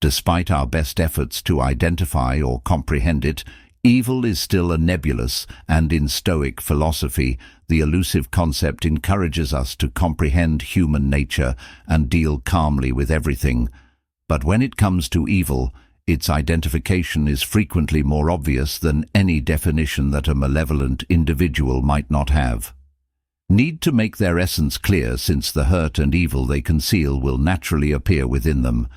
Despite our best efforts to identify or comprehend it, evil is still a nebulous, and in Stoic philosophy, the elusive concept encourages us to comprehend human nature and deal calmly with everything. But when it comes to evil, its identification is frequently more obvious than any definition that a malevolent individual might not have. Need to make their essence clear, since the hurt and evil they conceal will naturally appear within them.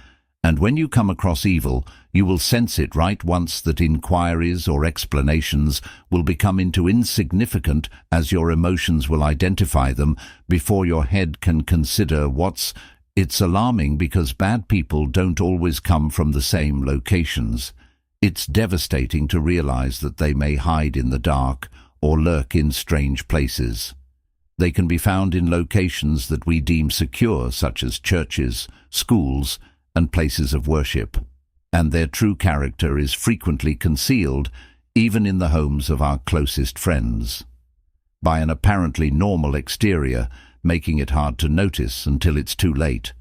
And when you come across evil, you will sense it right once that inquiries or explanations will become insignificant, as your emotions will identify them before your head can consider what's. It's alarming because bad people don't always come from the same locations. It's devastating to realize that they may hide in the dark or lurk in strange places. They can be found in locations that we deem secure, such as churches, schools, and places of worship, and their true character is frequently concealed even in the homes of our closest friends, by an apparently normal exterior, making it hard to notice until it's too late.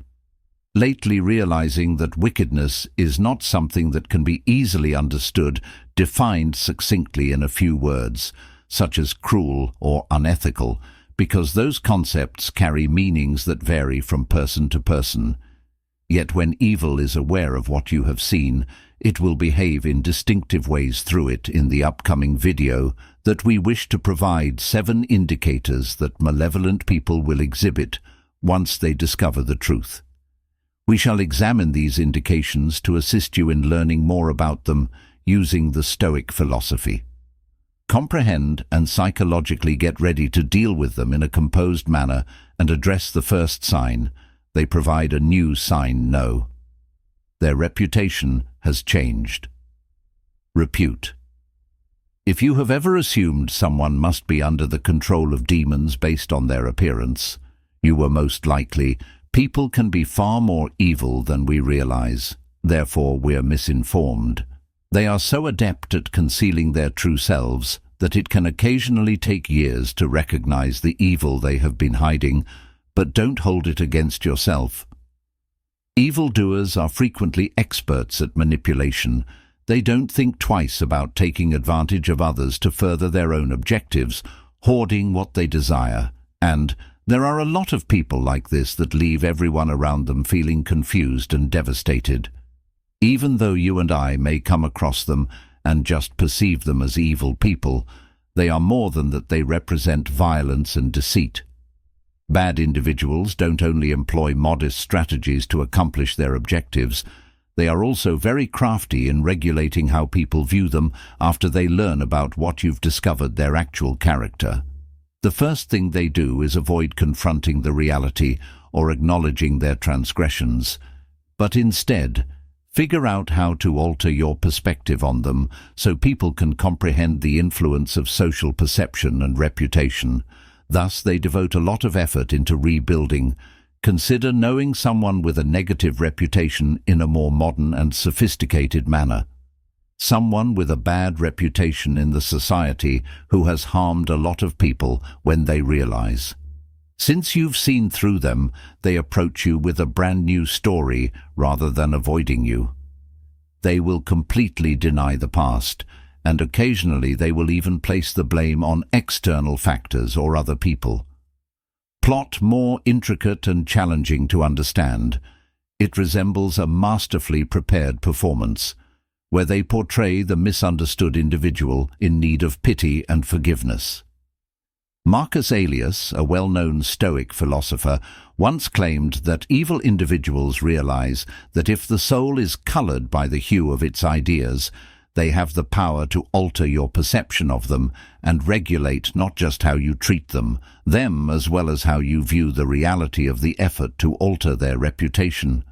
Lately realizing that wickedness is not something that can be easily understood, defined succinctly in a few words, such as cruel or unethical, because those concepts carry meanings that vary from person to person. Yet when evil is aware of what you have seen, it will behave in distinctive ways through it. In the upcoming video that we wish to provide 7 indicators that malevolent people will exhibit once they discover the truth. We shall examine these indications to assist you in learning more about them using the Stoic philosophy. Comprehend and psychologically get ready to deal with them in a composed manner and address the first sign. They provide a new sign, no. Their reputation has changed. Repute. If you have ever assumed someone must be under the control of demons based on their appearance, you were most likely. People can be far more evil than we realize, therefore we're misinformed. They are so adept at concealing their true selves that it can occasionally take years to recognize the evil they have been hiding, but don't hold it against yourself. Evildoers are frequently experts at manipulation. They don't think twice about taking advantage of others to further their own objectives, hoarding what they desire, and there are a lot of people like this that leave everyone around them feeling confused and devastated. Even though you and I may come across them and just perceive them as evil people, they are more than that. They represent violence and deceit. Bad individuals don't only employ modest strategies to accomplish their objectives, they are also very crafty in regulating how people view them after they learn about what you've discovered their actual character. The first thing they do is avoid confronting the reality or acknowledging their transgressions, but instead figure out how to alter your perspective on them so people can comprehend the influence of social perception and reputation. Thus, they devote a lot of effort into rebuilding. Consider knowing someone with a negative reputation in a more modern and sophisticated manner. Someone with a bad reputation in the society who has harmed a lot of people when they realize. Since you've seen through them, they approach you with a brand new story rather than avoiding you. They will completely deny the past, and occasionally they will even place the blame on external factors or other people. Plot more intricate and challenging to understand. It resembles a masterfully prepared performance, where they portray the misunderstood individual in need of pity and forgiveness. Marcus Aurelius, a well-known Stoic philosopher, once claimed that evil individuals realize that if the soul is colored by the hue of its ideas, they have the power to alter your perception of them and regulate not just how you treat them as well as how you view the reality of the effort to alter their reputation.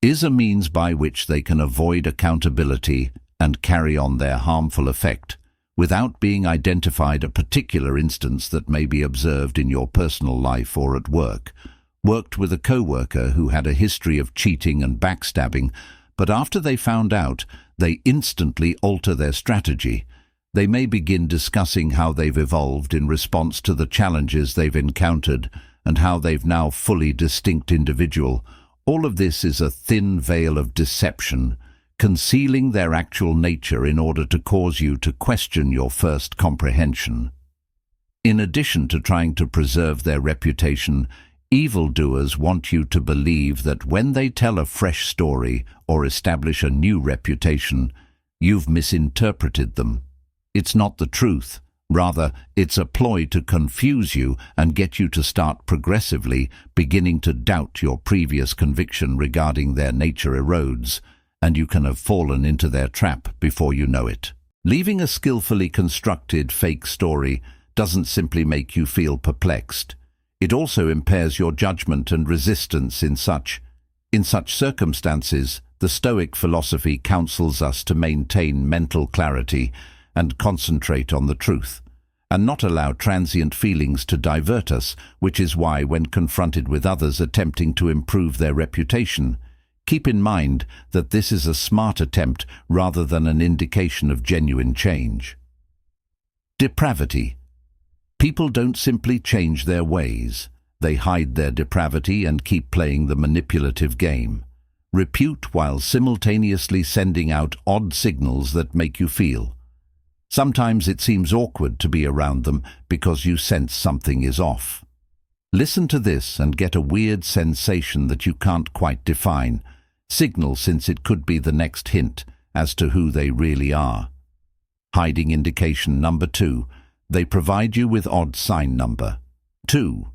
Is a means by which they can avoid accountability and carry on their harmful effect without being identified. A particular instance that may be observed in your personal life or at work. Worked with a co-worker who had a history of cheating and backstabbing, but after they found out, they instantly alter their strategy. They may begin discussing how they've evolved in response to the challenges they've encountered and how they've now fully distinct individual, All of this is a thin veil of deception, concealing their actual nature in order to cause you to question your first comprehension. In addition to trying to preserve their reputation, evildoers want you to believe that when they tell a fresh story or establish a new reputation, you've misinterpreted them. It's not the truth. Rather, it's a ploy to confuse you and get you to start progressively beginning to doubt your previous conviction regarding their nature erodes, and you can have fallen into their trap before you know it. Leaving a skillfully constructed fake story doesn't simply make you feel perplexed. It also impairs your judgment and resistance in such circumstances. The Stoic philosophy counsels us to maintain mental clarity and concentrate on the truth, and not allow transient feelings to divert us, which is why when confronted with others attempting to improve their reputation, keep in mind that this is a smart attempt rather than an indication of genuine change. Depravity. People don't simply change their ways. They hide their depravity and keep playing the manipulative game. Repute while simultaneously sending out odd signals that make you feel. Sometimes it seems awkward to be around them because you sense something is off. Listen to this and get a weird sensation that you can't quite define. Signal, since it could be the next hint as to who they really are. Hiding indication number 2. They provide you with odd sign number 2.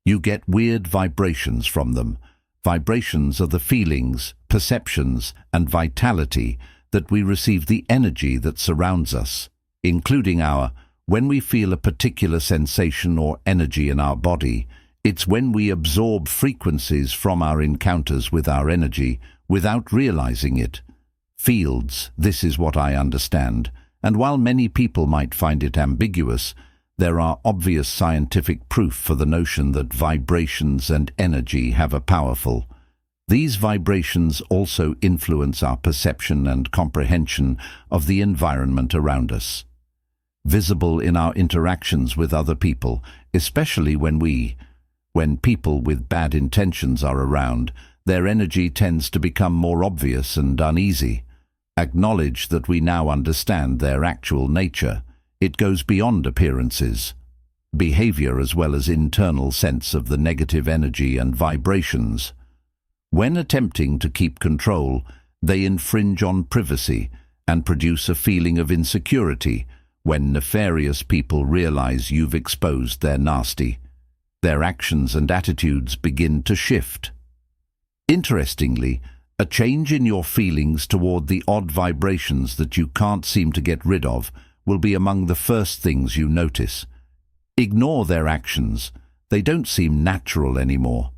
You get weird vibrations from them. Vibrations are the feelings, perceptions, and vitality that we receive, the energy that surrounds us, including when we feel a particular sensation or energy in our body. It's when we absorb frequencies from our encounters with our energy without realizing it. Fields, this is what I understand, and while many people might find it ambiguous, there are obvious scientific proof for the notion that vibrations and energy have a powerful. These vibrations also influence our perception and comprehension of the environment around us. Visible in our interactions with other people, especially when people with bad intentions are around, their energy tends to become more obvious and uneasy. Acknowledge that we now understand their actual nature. It goes beyond appearances. Behavior as well as internal sense of the negative energy and vibrations. When attempting to keep control, they infringe on privacy and produce a feeling of insecurity when nefarious people realize you've exposed their nasty. Their actions and attitudes begin to shift. Interestingly, a change in your feelings toward the odd vibrations that you can't seem to get rid of will be among the first things you notice. Ignore their actions. They don't seem natural anymore.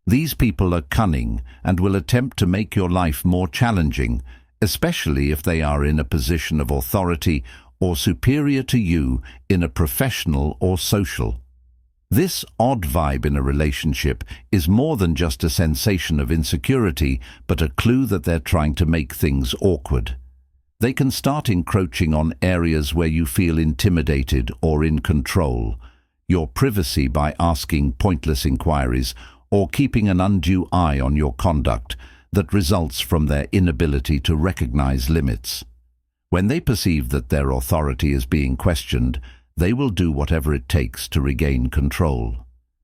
These people are cunning and will attempt to make your life more challenging, especially if they are in a position of authority or superior to you in a professional or social. This odd vibe in a relationship is more than just a sensation of insecurity, but a clue that they're trying to make things awkward. They can start encroaching on areas where you feel intimidated or in control, your privacy by asking pointless inquiries or keeping an undue eye on your conduct that results from their inability to recognize limits. When they perceive that their authority is being questioned, they will do whatever it takes to regain control.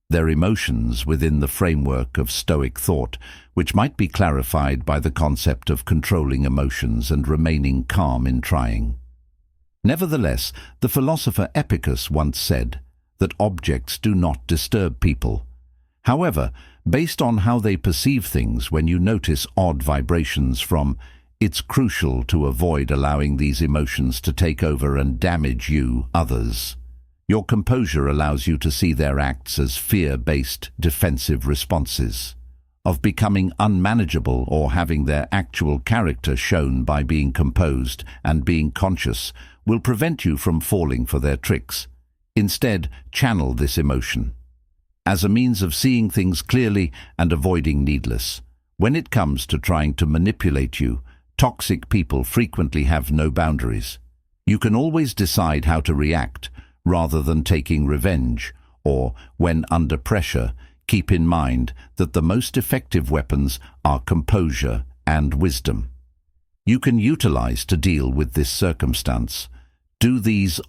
Their emotions within the framework of Stoic thought, which might be clarified by the concept of controlling emotions and remaining calm in trying. Nevertheless, the philosopher Epicurus once said that objects do not disturb people. However, based on how they perceive things, when you notice odd vibrations from, it's crucial to avoid allowing these emotions to take over and damage you, others. Your composure allows you to see their acts as fear-based defensive responses. Of becoming unmanageable or having their actual character shown by being composed and being conscious will prevent you from falling for their tricks. Instead, channel this emotion as a means of seeing things clearly and avoiding needless. When it comes to trying to manipulate you, toxic people frequently have no boundaries. You can always decide how to react rather than taking revenge, or, when under pressure, keep in mind that the most effective weapons are composure and wisdom. You can utilize to deal with this circumstance. Do these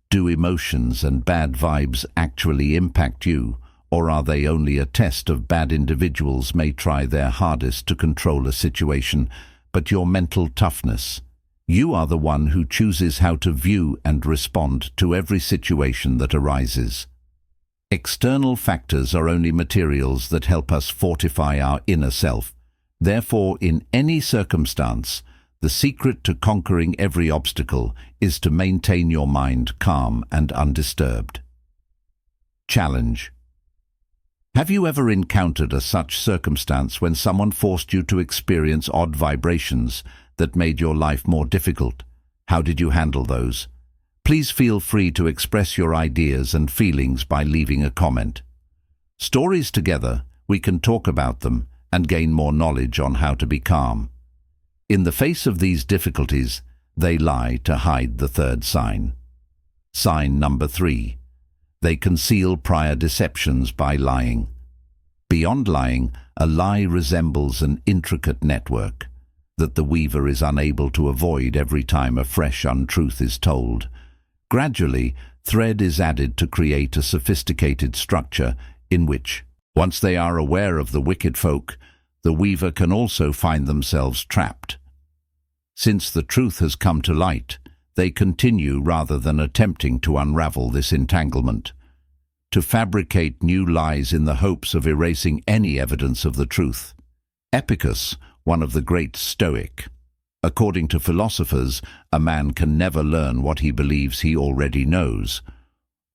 do emotions and bad vibes actually impact you, or are they only a test of bad individuals may try their hardest to control a situation, but your mental toughness? You are the one who chooses how to view and respond to every situation that arises. External factors are only materials that help us fortify our inner self. Therefore, in any circumstance, the secret to conquering every obstacle is to maintain your mind calm and undisturbed. Challenge. Have you ever encountered a such circumstance when someone forced you to experience odd vibrations that made your life more difficult? How did you handle those? Please feel free to express your ideas and feelings by leaving a comment. Stories together, we can talk about them and gain more knowledge on how to be calm. In the face of these difficulties, they lie to hide the third sign. Sign number 3. They conceal prior deceptions by lying. Beyond lying, a lie resembles an intricate network that the weaver is unable to avoid every time a fresh untruth is told. Gradually, thread is added to create a sophisticated structure in which, once they are aware of the wicked folk, the weaver can also find themselves trapped. Since the truth has come to light, they continue rather than attempting to unravel this entanglement, to fabricate new lies in the hopes of erasing any evidence of the truth. Epicus, one of the great Stoic. According to philosophers, a man can never learn what he believes he already knows.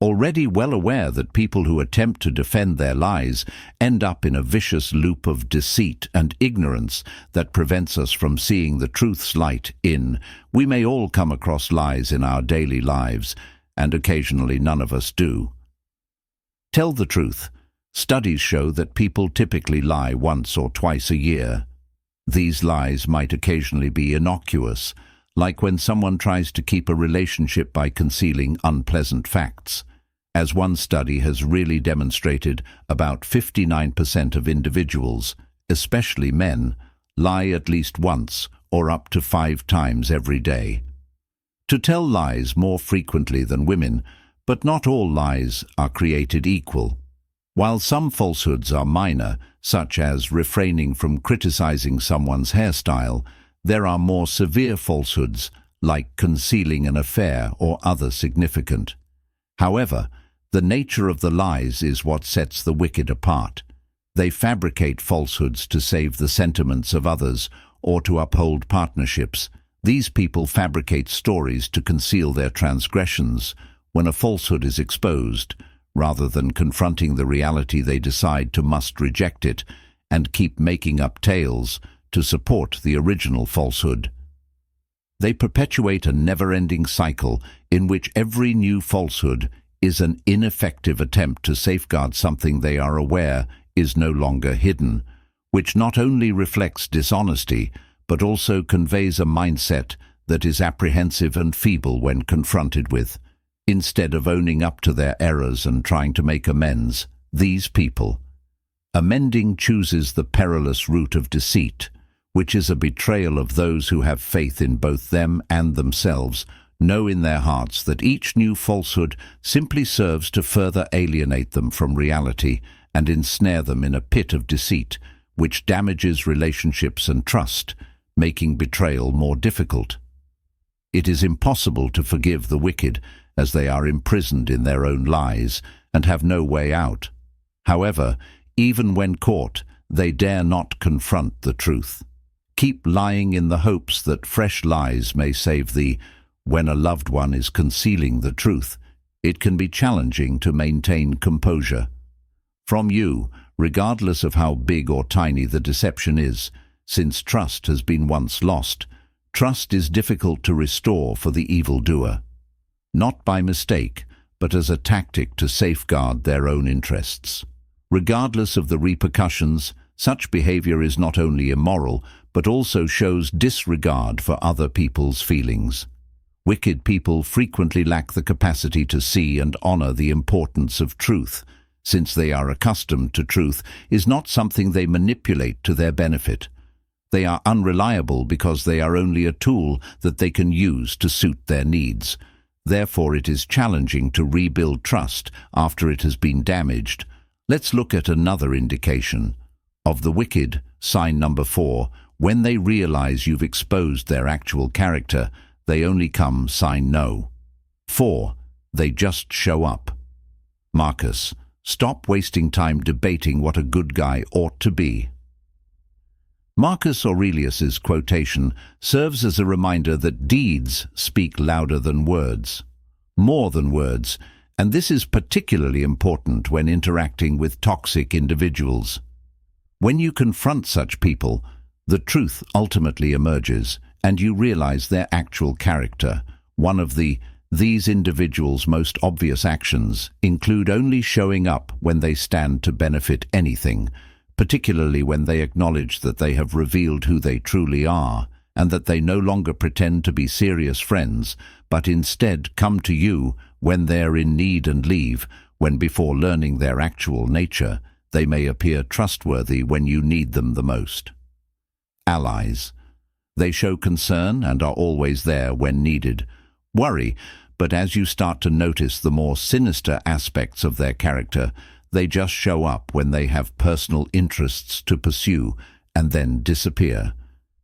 Already well aware that people who attempt to defend their lies end up in a vicious loop of deceit and ignorance that prevents us from seeing the truth's light in. We may all come across lies in our daily lives, and occasionally none of us do. Tell the truth. Studies show that people typically lie once or twice a year. These lies might occasionally be innocuous, like when someone tries to keep a relationship by concealing unpleasant facts. As one study has really demonstrated, about 59% of individuals, especially men, lie at least once or up to 5 times every day. To tell lies more frequently than women, but not all lies are created equal. While some falsehoods are minor, such as refraining from criticizing someone's hairstyle, there are more severe falsehoods, like concealing an affair or other significant. However, the nature of the lies is what sets the wicked apart. They fabricate falsehoods to save the sentiments of others or to uphold partnerships. These people fabricate stories to conceal their transgressions. When a falsehood is exposed, rather than confronting the reality, they decide to reject it and keep making up tales to support the original falsehood. They perpetuate a never-ending cycle in which every new falsehood is an ineffective attempt to safeguard something they are aware is no longer hidden, which not only reflects dishonesty, but also conveys a mindset that is apprehensive and feeble when confronted with. Instead of owning up to their errors and trying to make amends, these people, amending chooses the perilous route of deceit, which is a betrayal of those who have faith in both them and themselves, know in their hearts that each new falsehood simply serves to further alienate them from reality and ensnare them in a pit of deceit, which damages relationships and trust, making betrayal more difficult. It is impossible to forgive the wicked, as they are imprisoned in their own lies and have no way out. However, even when caught, they dare not confront the truth. Keep lying in the hopes that fresh lies may save thee. When a loved one is concealing the truth, it can be challenging to maintain composure. From you, regardless of how big or tiny the deception is, since trust has been once lost, trust is difficult to restore for the evildoer. Not by mistake, but as a tactic to safeguard their own interests. Regardless of the repercussions, such behavior is not only immoral, but also shows disregard for other people's feelings. Wicked people frequently lack the capacity to see and honor the importance of truth, since they are accustomed to truth, is not something they manipulate to their benefit. They are unreliable because they are only a tool that they can use to suit their needs. Therefore, it is challenging to rebuild trust after it has been damaged. Let's look at another indication. Of the wicked, sign number 4, when they realize you've exposed their actual character, they only come, sign no. 4. They just show up. Marcus, stop wasting time debating what a good guy ought to be. Marcus Aurelius's quotation serves as a reminder that deeds speak louder than words, more than words, and this is particularly important when interacting with toxic individuals. When you confront such people, the truth ultimately emerges, and you realize their actual character. One of these individuals' most obvious actions include only showing up when they stand to benefit anything, particularly when they acknowledge that they have revealed who they truly are, and that they no longer pretend to be serious friends, but instead come to you when they're in need and leave, when before learning their actual nature, they may appear trustworthy when you need them the most. Allies. They show concern and are always there when needed. Worry, but as you start to notice the more sinister aspects of their character, they just show up when they have personal interests to pursue and then disappear.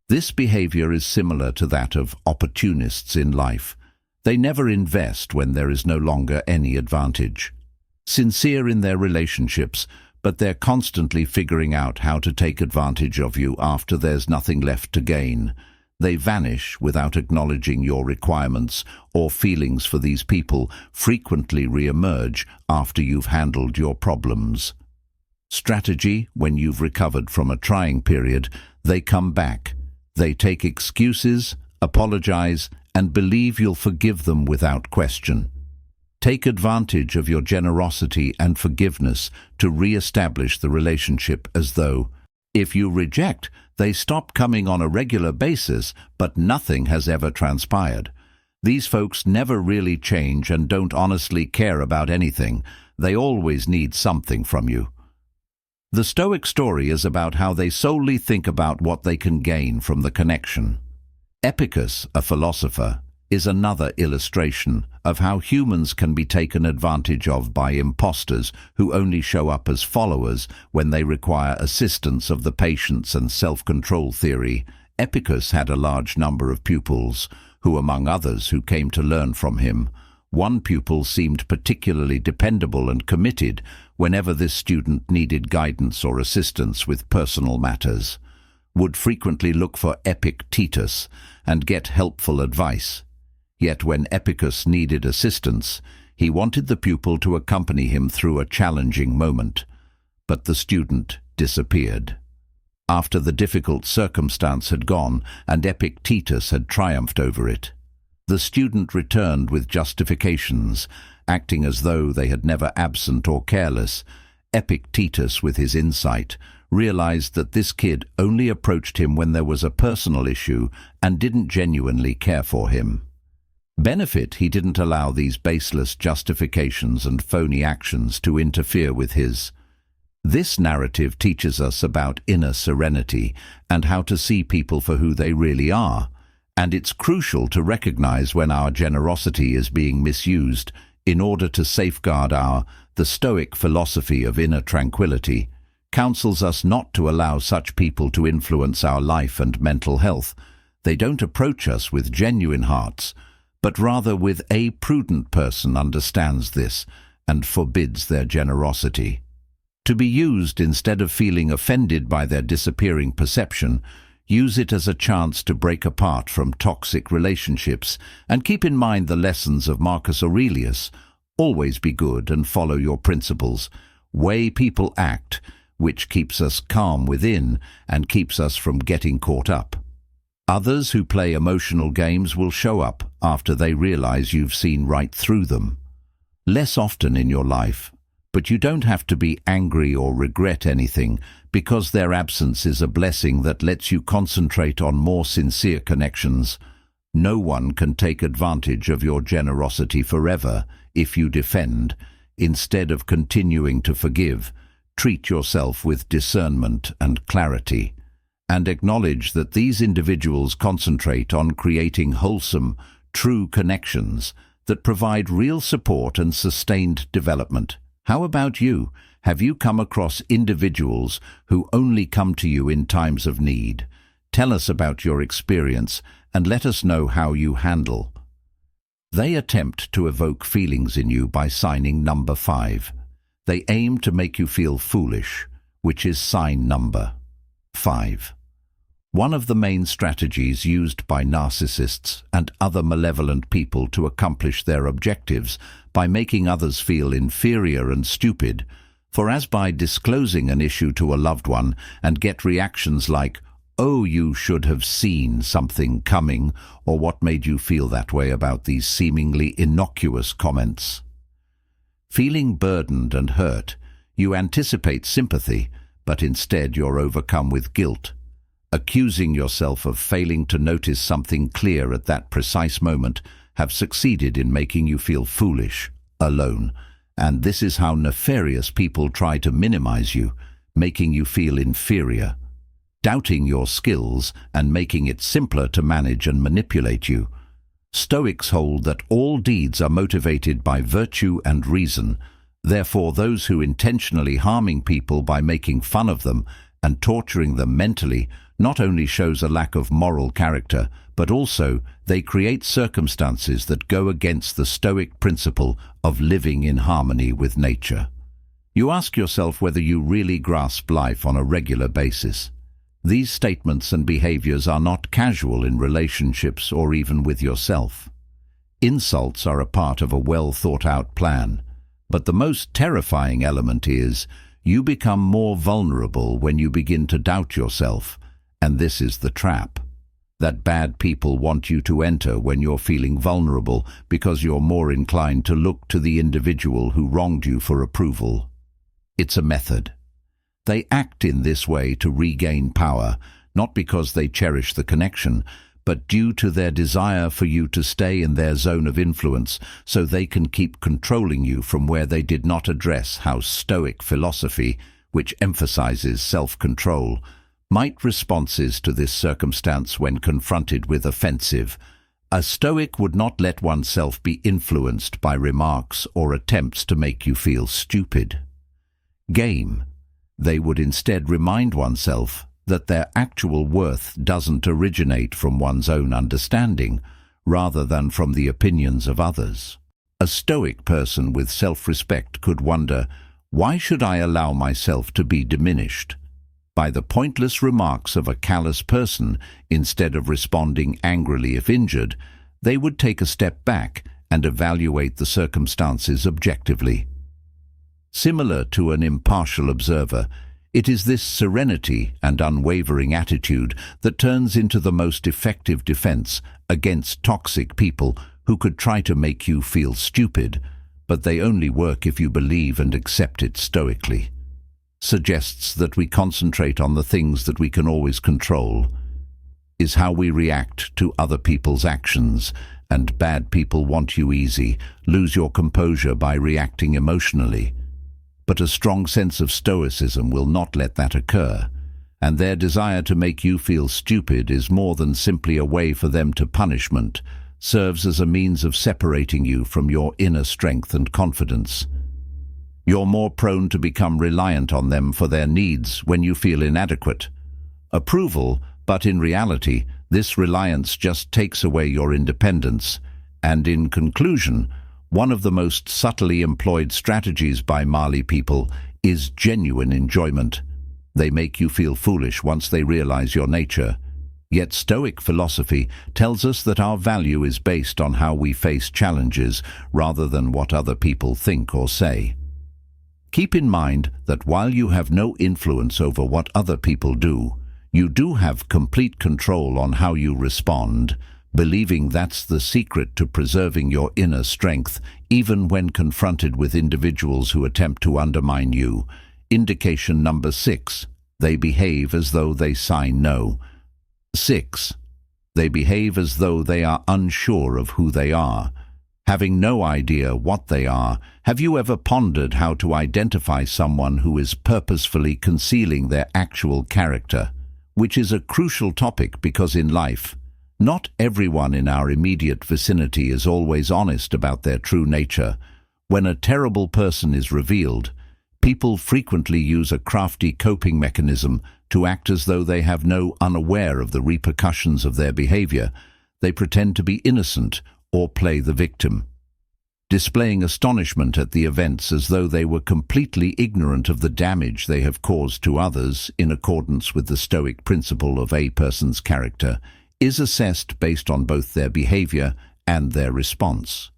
This behavior is similar to that of opportunists in life. They never invest when there is no longer any advantage. Sincere in their relationships, but they're constantly figuring out how to take advantage of you after there's nothing left to gain. They vanish without acknowledging your requirements, or feelings for these people frequently re-emerge after you've handled your problems. Strategy: when you've recovered from a trying period, they come back. They take excuses, apologize, and believe you'll forgive them without question. Take advantage of your generosity and forgiveness to re-establish the relationship as though, if you reject, they stop coming on a regular basis, but nothing has ever transpired. These folks never really change and don't honestly care about anything. They always need something from you. The Stoic story is about how they solely think about what they can gain from the connection. Epicus, a philosopher, is another illustration of how humans can be taken advantage of by impostors who only show up as followers when they require assistance of the patience and self-control theory. Epicus had a large number of pupils, who among others who came to learn from him. One pupil seemed particularly dependable and committed whenever this student needed guidance or assistance with personal matters, would frequently look for Epictetus and get helpful advice. Yet when Epicus needed assistance, he wanted the pupil to accompany him through a challenging moment. But the student disappeared. After the difficult circumstance had gone and Epictetus had triumphed over it, the student returned with justifications, acting as though they had never absent or careless. Epictetus, with his insight, realized that this kid only approached him when there was a personal issue and didn't genuinely care for him. Benefit, he didn't allow these baseless justifications and phony actions to interfere with his. This narrative teaches us about inner serenity and how to see people for who they really are, and it's crucial to recognize when our generosity is being misused in order to safeguard the Stoic philosophy of inner tranquility counsels us not to allow such people to influence our life and mental health. They don't approach us with genuine hearts, but rather with a prudent person understands this and forbids their generosity. To be used instead of feeling offended by their disappearing perception, use it as a chance to break apart from toxic relationships and keep in mind the lessons of Marcus Aurelius. Always be good and follow your principles. Way people act, which keeps us calm within and keeps us from getting caught up. Others who play emotional games will show up after they realize you've seen right through them. Less often in your life, but you don't have to be angry or regret anything, because their absence is a blessing that lets you concentrate on more sincere connections. No one can take advantage of your generosity forever if you defend. instead of continuing to forgive, treat yourself with discernment and clarity, and acknowledge that these individuals concentrate on creating wholesome, true connections that provide real support and sustained development. How about you? Have you come across individuals who only come to you in times of need? Tell us about your experience and let us know how you handle. They attempt to evoke feelings in you by signing number 5. They aim to make you feel foolish, which is sign number 5. One of the main strategies used by narcissists and other malevolent people to accomplish their objectives by making others feel inferior and stupid, for as by disclosing an issue to a loved one and get reactions like, "Oh, you should have seen something coming," or "What made you feel that way about these seemingly innocuous comments?" Feeling burdened and hurt, you anticipate sympathy, but instead you're overcome with guilt. Accusing yourself of failing to notice something clear at that precise moment have succeeded in making you feel foolish, alone, and this is how nefarious people try to minimize you, making you feel inferior, doubting your skills and making it simpler to manage and manipulate you. Stoics hold that all deeds are motivated by virtue and reason. Therefore, those who intentionally harming people by making fun of them and torturing them mentally not only shows a lack of moral character, but also they create circumstances that go against the Stoic principle of living in harmony with nature. You ask yourself whether you really grasp life on a regular basis. These statements and behaviors are not casual in relationships or even with yourself. Insults are a part of a well-thought-out plan, but the most terrifying element is you become more vulnerable when you begin to doubt yourself, and this is the trap that bad people want you to enter when you're feeling vulnerable because you're more inclined to look to the individual who wronged you for approval. It's a method. They act in this way to regain power, not because they cherish the connection, but due to their desire for you to stay in their zone of influence so they can keep controlling you from where they did not address how Stoic philosophy, which emphasizes self-control, might responses to this circumstance when confronted with offensive. A Stoic would not let oneself be influenced by remarks or attempts to make you feel stupid. Game. They would instead remind oneself that their actual worth doesn't originate from one's own understanding, rather than from the opinions of others. A Stoic person with self-respect could wonder, why should I allow myself to be diminished by the pointless remarks of a callous person? Instead of responding angrily if injured, they would take a step back and evaluate the circumstances objectively. Similar to an impartial observer, it is this serenity and unwavering attitude that turns into the most effective defense against toxic people who could try to make you feel stupid, but they only work if you believe and accept it stoically. Suggests that we concentrate on the things that we can always control. Is how we react to other people's actions, and bad people want you easy, lose your composure by reacting emotionally. But a strong sense of Stoicism will not let that occur, and their desire to make you feel stupid is more than simply a way for them to punishment, serves as a means of separating you from your inner strength and confidence. You're more prone to become reliant on them for their needs when you feel inadequate. Approval, but in reality, this reliance just takes away your independence, and in conclusion, one of the most subtly employed strategies by Mali people is genuine enjoyment. They make you feel foolish once they realize your nature. Yet Stoic philosophy tells us that our value is based on how we face challenges rather than what other people think or say. Keep in mind that while you have no influence over what other people do, you do have complete control on how you respond, believing that's the secret to preserving your inner strength, even when confronted with individuals who attempt to undermine you. Indication number 6. They behave as though they sign no. 6. They behave as though they are unsure of who they are. Having no idea what they are, have you ever pondered how to identify someone who is purposefully concealing their actual character? Which is a crucial topic because in life, not everyone in our immediate vicinity is always honest about their true nature. When a terrible person is revealed, people frequently use a crafty coping mechanism to act as though they have no unaware of the repercussions of their behavior. They pretend to be innocent or play the victim, displaying astonishment at the events as though they were completely ignorant of the damage they have caused to others. In accordance with the Stoic principle of a person's character is assessed based on both their behavior and their response.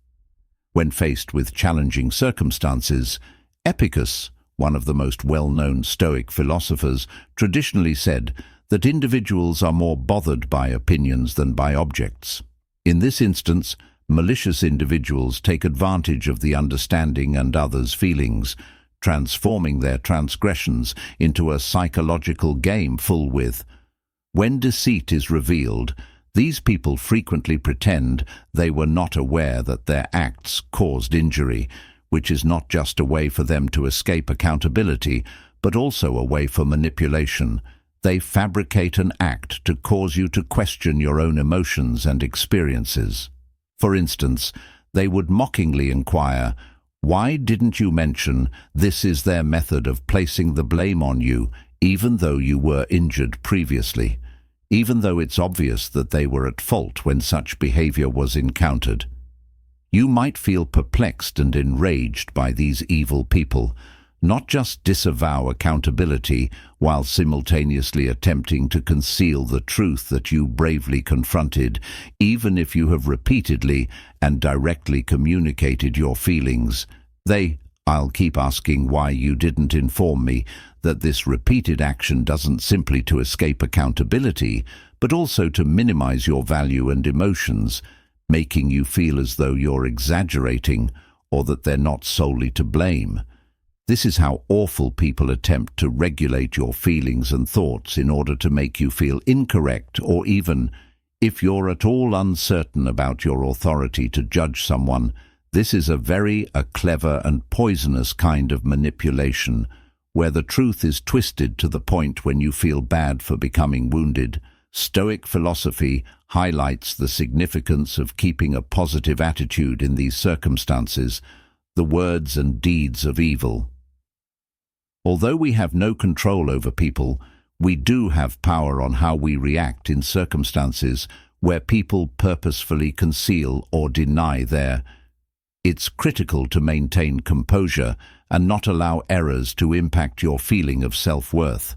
When faced with challenging circumstances, Epicurus, one of the most well-known Stoic philosophers, traditionally said that individuals are more bothered by opinions than by objects. In this instance, malicious individuals take advantage of the understanding and others' feelings, transforming their transgressions into a psychological game full with. When deceit is revealed, these people frequently pretend they were not aware that their acts caused injury, which is not just a way for them to escape accountability, but also a way for manipulation. They fabricate an act to cause you to question your own emotions and experiences. For instance, they would mockingly inquire, "Why didn't you mention?" This is their method of placing the blame on you, even though you were injured previously, even though it's obvious that they were at fault when such behavior was encountered. You might feel perplexed and enraged by these evil people, not just disavow accountability while simultaneously attempting to conceal the truth that you bravely confronted, even if you have repeatedly and directly communicated your feelings. I'll keep asking why you didn't inform me that this repeated action doesn't simply to escape accountability, but also to minimize your value and emotions, making you feel as though you're exaggerating or that they're not solely to blame. This is how awful people attempt to regulate your feelings and thoughts in order to make you feel incorrect, or even, if you're at all uncertain about your authority to judge someone, this is a clever and poisonous kind of manipulation, where the truth is twisted to the point when you feel bad for becoming wounded. Stoic philosophy highlights the significance of keeping a positive attitude in these circumstances, the words and deeds of evil. Although we have no control over people, we do have power on how we react in circumstances where people purposefully conceal or deny It's critical to maintain composure and not allow errors to impact your feeling of self-worth.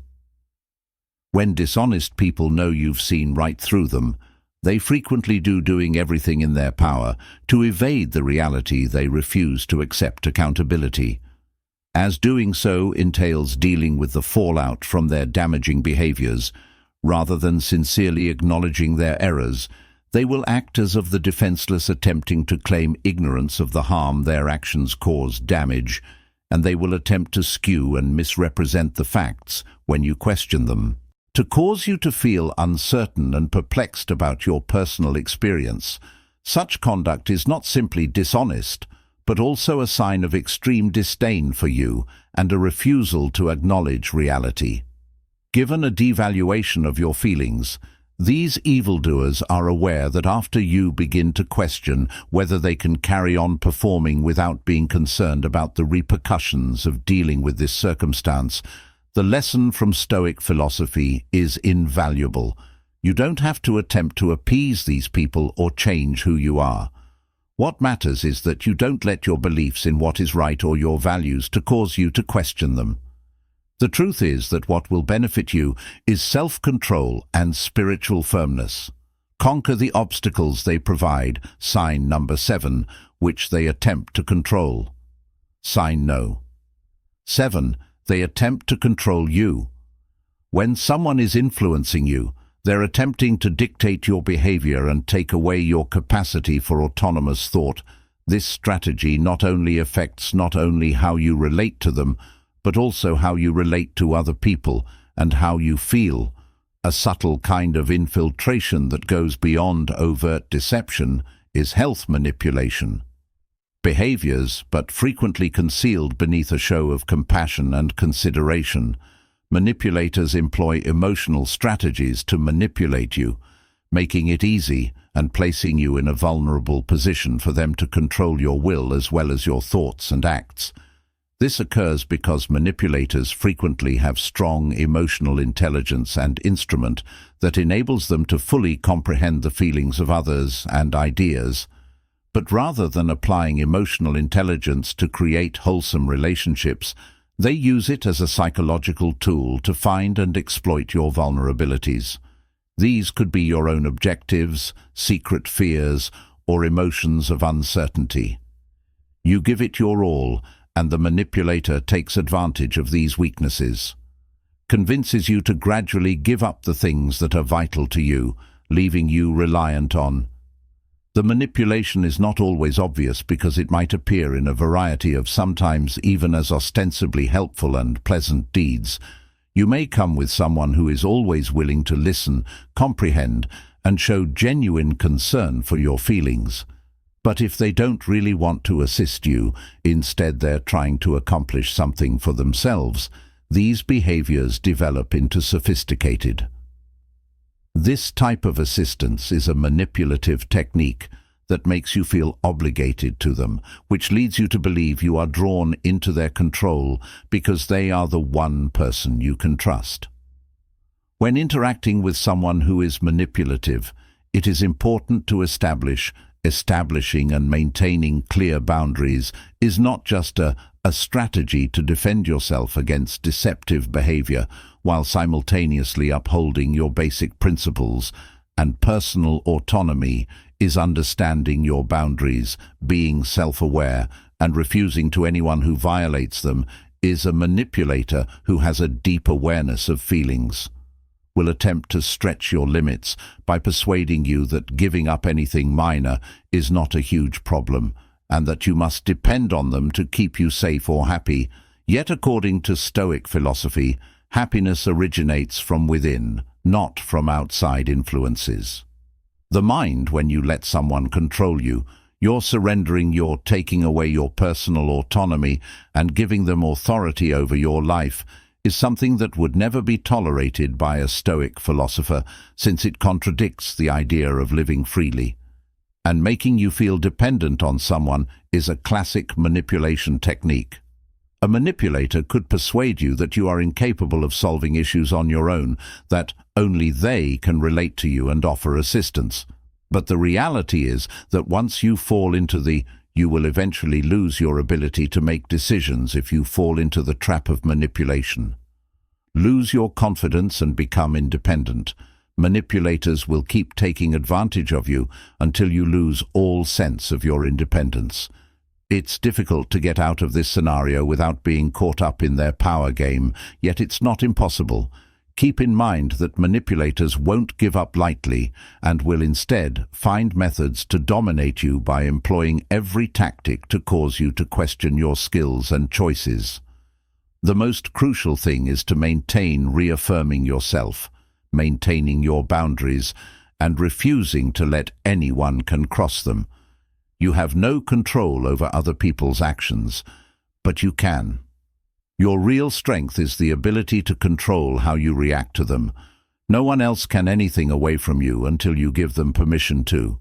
When dishonest people know you've seen right through them, they frequently doing everything in their power to evade the reality they refuse to accept accountability. As doing so entails dealing with the fallout from their damaging behaviors, rather than sincerely acknowledging their errors, they will act as of the defenseless, attempting to claim ignorance of the harm their actions caused damage, and they will attempt to skew and misrepresent the facts when you question them, to cause you to feel uncertain and perplexed about your personal experience. Such conduct is not simply dishonest, but also a sign of extreme disdain for you and a refusal to acknowledge reality. Given a devaluation of your feelings, these evildoers are aware that after you begin to question whether they can carry on performing without being concerned about the repercussions of dealing with this circumstance, the lesson from Stoic philosophy is invaluable. You don't have to attempt to appease these people or change who you are. What matters is that you don't let your beliefs in what is right or your values to cause you to question them. The truth is that what will benefit you is self-control and spiritual firmness. Conquer the obstacles they provide, sign number 7, which they attempt to control. Sign no. 7. They attempt to control you. When someone is influencing you, they're attempting to dictate your behavior and take away your capacity for autonomous thought. This strategy not only affects how you relate to them, but also how you relate to other people and how you feel. A subtle kind of infiltration that goes beyond overt deception is health manipulation. behaviors, but frequently concealed beneath a show of compassion and consideration. Manipulators employ emotional strategies to manipulate you, making it easy and placing you in a vulnerable position for them to control your will as well as your thoughts and acts. This occurs because manipulators frequently have strong emotional intelligence and instrument that enables them to fully comprehend the feelings of others and ideas. But rather than applying emotional intelligence to create wholesome relationships, they use it as a psychological tool to find and exploit your vulnerabilities. These could be your own objectives, secret fears, or emotions of uncertainty. You give it your all, and the manipulator takes advantage of these weaknesses, convinces you to gradually give up the things that are vital to you, leaving you reliant on. The manipulation is not always obvious because it might appear in a variety of sometimes even as ostensibly helpful and pleasant deeds. You may come with someone who is always willing to listen, comprehend, and show genuine concern for your feelings. But if they don't really want to assist you, instead they're trying to accomplish something for themselves, these behaviors develop into sophisticated. This type of assistance is a manipulative technique that makes you feel obligated to them, which leads you to believe you are drawn into their control because they are the one person you can trust. When interacting with someone who is manipulative, it is important to establishing and maintaining clear boundaries is not just a strategy to defend yourself against deceptive behavior while simultaneously upholding your basic principles and personal autonomy is understanding your boundaries, being self-aware, and refusing to anyone who violates them is a manipulator who has a deep awareness of feelings. Will attempt to stretch your limits by persuading you that giving up anything minor is not a huge problem, and that you must depend on them to keep you safe or happy. Yet according to Stoic philosophy, happiness originates from within, not from outside influences. The mind, when you let someone control you, you're surrendering, you're taking away your personal autonomy and giving them authority over your life, is something that would never be tolerated by a Stoic philosopher, since it contradicts the idea of living freely. And making you feel dependent on someone is a classic manipulation technique. A manipulator could persuade you that you are incapable of solving issues on your own, that only they can relate to you and offer assistance. But the reality is that once you fall into you will eventually lose your ability to make decisions if you fall into the trap of manipulation. Lose your confidence and become independent. Manipulators will keep taking advantage of you until you lose all sense of your independence. It's difficult to get out of this scenario without being caught up in their power game, yet it's not impossible. Keep in mind that manipulators won't give up lightly and will instead find methods to dominate you by employing every tactic to cause you to question your skills and choices. The most crucial thing is to maintain reaffirming yourself, maintaining your boundaries, and refusing to let anyone can cross them. You have no control over other people's actions, but you can. Your real strength is the ability to control how you react to them. No one else can anything away from you until you give them permission to.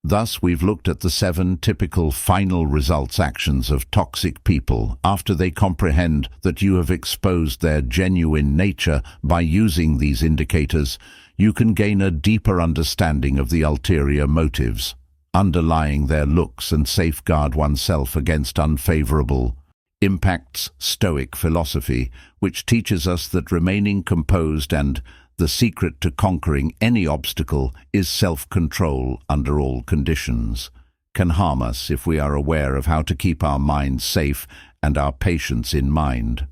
Thus, we've looked at the 7 typical final results actions of toxic people after they comprehend that you have exposed their genuine nature. By using these indicators, you can gain a deeper understanding of the ulterior motives underlying their looks and safeguard oneself against unfavorable impacts. Stoic philosophy, which teaches us that remaining composed and the secret to conquering any obstacle is self-control under all conditions, can harm us if we are aware of how to keep our minds safe and our patience in mind.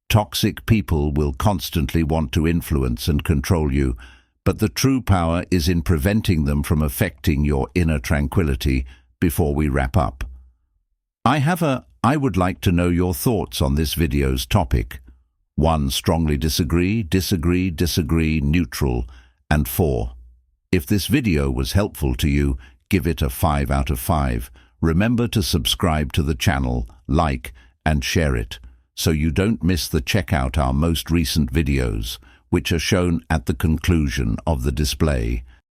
Toxic people will constantly want to influence and control you, but the true power is in preventing them from affecting your inner tranquility. Before we wrap up, I would like to know your thoughts on this video's topic. 1. Strongly disagree, disagree, disagree, neutral, and 4. If this video was helpful to you, give it a 5 out of 5. Remember to subscribe to the channel, like, and share it, so you don't miss the check out our most recent videos, which are shown at the conclusion of the display.